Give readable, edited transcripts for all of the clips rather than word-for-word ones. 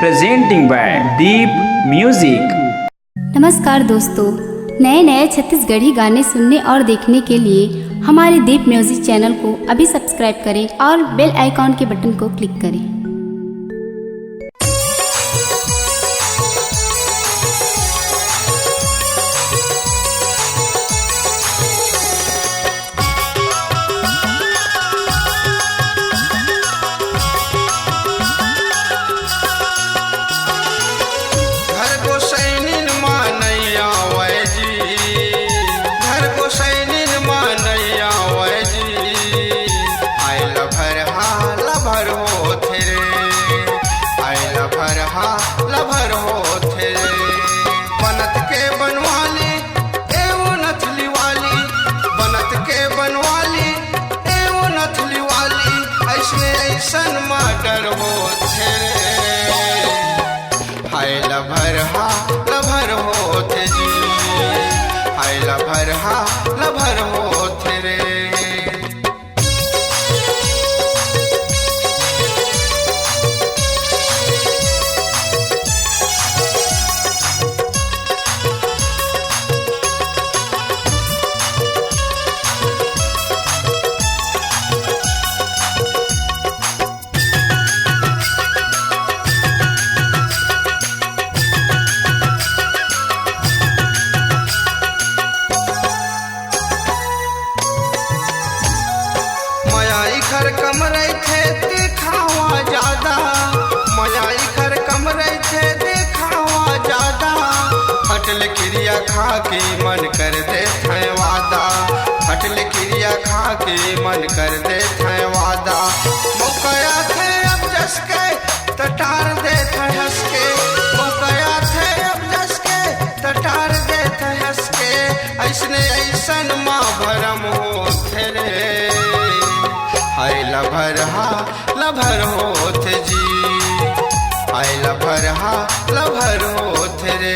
presenting by Deep Music। नमस्कार दोस्तों, नए नए छत्तीसगढ़ी गाने सुनने और देखने के लिए हमारे दीप म्यूजिक चैनल को अभी सब्सक्राइब करें और बेल आइकॉन के बटन को क्लिक करें। लभर हो थे बनत के बनवाली एवं नथली वाली, बनत के बनवाली एवं नथली वाली, ऐसने ऐसन मर्डर हो थे हाय लभर हो थे जी, हाय लभर हो थे रे। खर कम रहे थे दिखावा ज्यादा, मजाई खर कम रहे थे दिखावा ज्यादा, हटल क्रिया खा के मन कर दे थे वादा, हटल क्रिया खा के मन कर दे थे वादा, मौकया थे अब जस के तटार दे थे हंस के, मौकया थे अब जस के तटार दे थे हंस के, ऐसने ऐसन माँ भरम हो थे रे हाय लभर हो थे जी, हाय लभर हो थे रे।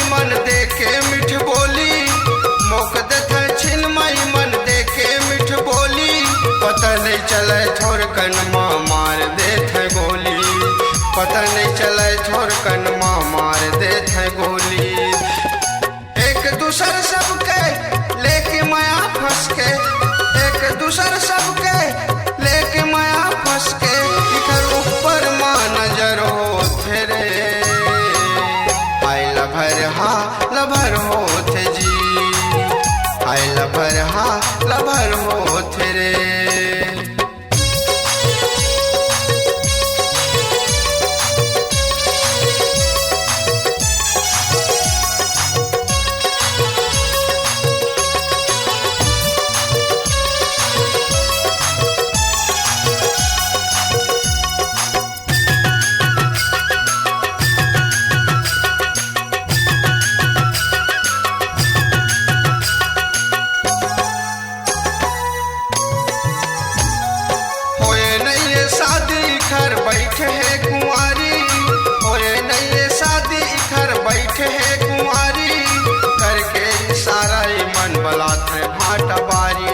मन देखे मिठ बोली, मोक देखे छिनमई मन देखे मिठ बोली, पता नहीं चले थोर कन माँ मार देते गोली, पता नहीं चले थोर कन माँ मार देते गोली, एक दूसर सबके लेके माया फंस के, एक दूसर सबके लेके माया फंस के, इधर ऊपर माँ नजर हो थे रे लभर हो थे जी, हाय लभर हो थे रे। घर बैठे है कुंवारी, होए नहीं शादी घर बैठे है कुंवारी, करके इशारा मन बलात है भाटा बारी,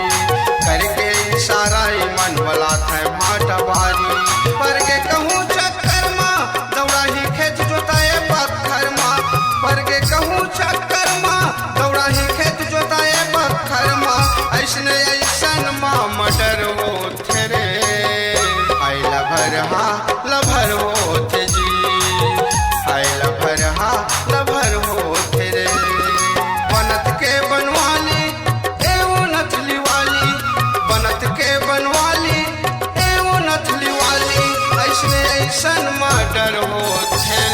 करके इशारा मन बलात है भाटा बारी, पर के कहूँ चक्कर माँ दौड़ा ही खेत जोताए पत्थर माँ, पर के कहूँ चक्कर माँ दौड़ा ही खेत जोताए पत्थर माँ, ऐसने ऐसन माँ मर्डर हो थे रे हाय लभर हो थे जी, हाय लभर हो थे रे। बनत के बनवाली एवं नथली वाली, बनत के बनवाली एवं नथली वाली, ऐसने ऐसन मर्डर हो थे।